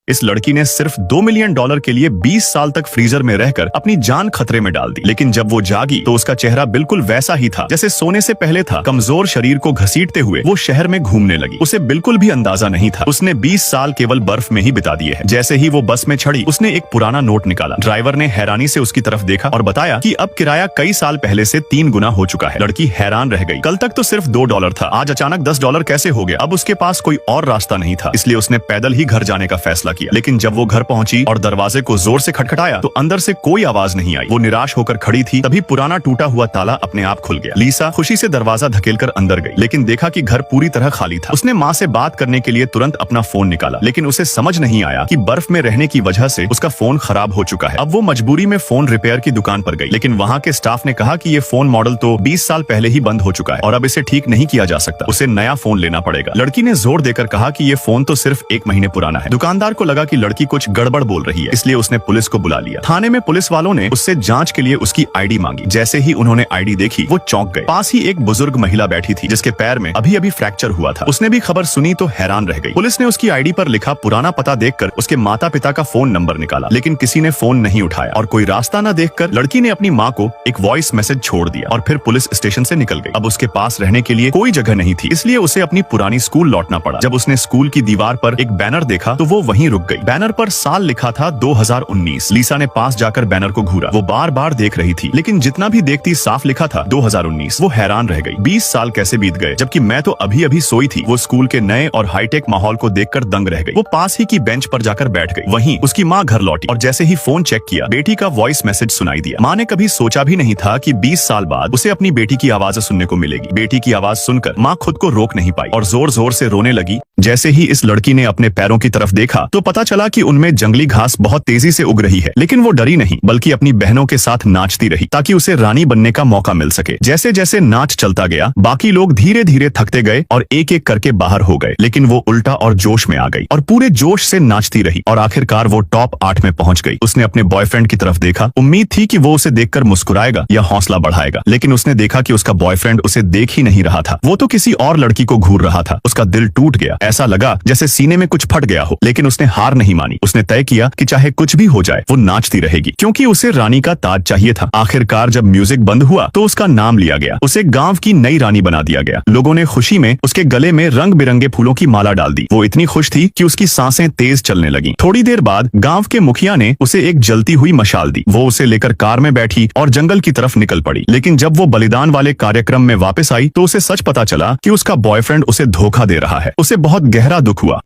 इस लड़की ने सिर्फ $2 मिलियन के लिए 20 साल तक फ्रीजर में रहकर अपनी जान खतरे में डाल दी। लेकिन जब वो जागी तो उसका चेहरा बिल्कुल वैसा ही था जैसे सोने से पहले था। कमजोर शरीर को घसीटते हुए वो शहर में घूमने लगी। उसे बिल्कुल भी अंदाजा नहीं था उसने 20 साल केवल बर्फ में ही बिता दिए हैं। जैसे ही वो बस में चढ़ी उसने एक पुराना नोट निकाला। ड्राइवर ने हैरानी से उसकी तरफ देखा और बताया कि अब किराया कई साल पहले से 3 गुना हो चुका है। लड़की हैरान रह गई। कल तक तो सिर्फ $2 था, आज अचानक $10 कैसे हो गया? अब उसके पास कोई और रास्ता नहीं था, इसलिए उसने पैदल ही घर जाने का फैसला किया। लेकिन जब वो घर पहुंची और दरवाजे को जोर से खटखटाया तो अंदर से कोई आवाज नहीं आई। वो निराश होकर खड़ी थी, तभी पुराना टूटा हुआ ताला अपने आप खुल गया। लीसा खुशी से दरवाजा धकेलकर अंदर गई, लेकिन देखा कि घर पूरी तरह खाली था। उसने माँ से बात करने के लिए तुरंत अपना फोन निकाला, लेकिन उसे समझ नहीं आया कि बर्फ में रहने की वजह से उसका फोन खराब हो चुका है। अब वो मजबूरी में फोन रिपेयर की दुकान पर गई, लेकिन वहाँ के स्टाफ ने कहा कि ये फोन मॉडल तो 20 साल पहले ही बंद हो चुका है और अब इसे ठीक नहीं किया जा सकता, उसे नया फोन लेना पड़ेगा। लड़की ने जोर देकर कहा कि ये फोन तो सिर्फ 1 महीने पुराना है। दुकानदार को लगा कि लड़की कुछ गड़बड़ बोल रही है, इसलिए उसने पुलिस को बुला लिया। थाने में पुलिस वालों ने उससे जांच के लिए उसकी आईडी मांगी। जैसे ही उन्होंने आईडी देखी वो चौंक गए। पास ही एक बुजुर्ग महिला बैठी थी जिसके पैर में अभी अभी फ्रैक्चर हुआ था। उसने भी खबर सुनी तो हैरान रह गई। पुलिस ने उसकी आईडी पर लिखा पुराना पता देखकर उसके माता पिता का फोन नंबर निकाला, लेकिन किसी ने फोन नहीं उठाया और कोई रास्ता न देखकर लड़की ने अपनी माँ को एक वॉइस मैसेज छोड़ दिया और फिर पुलिस स्टेशन से निकल गई। अब उसके पास रहने के लिए कोई जगह नहीं थी, इसलिए उसे अपनी पुरानी स्कूल लौटना पड़ा। जब उसने स्कूल की दीवार पर एक बैनर देखा तो वो वहीं रुक गई। बैनर पर साल लिखा था 2019। लीसा ने पास जाकर बैनर को घूरा। वो बार बार देख रही थी, लेकिन जितना भी देखती साफ लिखा था 2019। वो हैरान रह गई, 20 साल कैसे बीत गए, जबकि मैं तो अभी अभी सोई थी। वो स्कूल के नए और हाईटेक माहौल को देखकर दंग रह गई। वो पास ही की बेंच पर जाकर बैठ गई। वहीं उसकी माँ घर लौटी और जैसे ही फोन चेक किया बेटी का वॉइस मैसेज सुनाई दिया। माँ ने कभी सोचा भी नहीं था कि 20 साल बाद उसे अपनी बेटी की आवाज सुनने को मिलेगी। बेटी की आवाज सुनकर माँ खुद को रोक नहीं पाई और जोर जोर से रोने लगी। जैसे ही इस लड़की ने अपने पैरों की तरफ देखा तो पता चला कि उनमें जंगली घास बहुत तेजी से उग रही है। लेकिन वो डरी नहीं, बल्कि अपनी बहनों के साथ नाचती रही ताकि उसे रानी बनने का मौका मिल सके। जैसे जैसे नाच चलता गया बाकी लोग धीरे धीरे थकते गए और एक एक करके बाहर हो गए, लेकिन वो उल्टा और जोश में आ गई और पूरे जोश से नाचती रही और आखिरकार वो टॉप 8 में पहुंच गई। उसने अपने बॉयफ्रेंड की तरफ देखा। उम्मीद थी कि वो उसे देखकर मुस्कुराएगा या हौसला बढ़ाएगा, लेकिन उसने देखा कि उसका बॉयफ्रेंड उसे देख ही नहीं रहा था। वो तो किसी और लड़की को घूर रहा था। उसका दिल टूट गया, ऐसा लगा जैसे सीने में कुछ फट गया हो, लेकिन उसने हार नहीं मानी। उसने तय किया कि चाहे कुछ भी हो जाए वो नाचती रहेगी, क्योंकि उसे रानी का ताज चाहिए था। आखिरकार जब म्यूजिक बंद हुआ तो उसका नाम लिया गया। उसे गांव की नई रानी बना दिया गया। लोगों ने खुशी में उसके गले में रंग बिरंगे फूलों की माला डाल दी। वो इतनी खुश थी कि उसकी सांसें तेज चलने लगीं। थोड़ी देर बाद गांव के मुखिया ने उसे एक जलती हुई मशाल दी। वो उसे लेकर कार में बैठी और जंगल की तरफ निकल पड़ी। लेकिन जब वो बलिदान वाले कार्यक्रम में वापस आई तो उसे सच पता चला कि उसका बॉयफ्रेंड उसे धोखा दे रहा है। उसे बहुत गहरा दुख हुआ।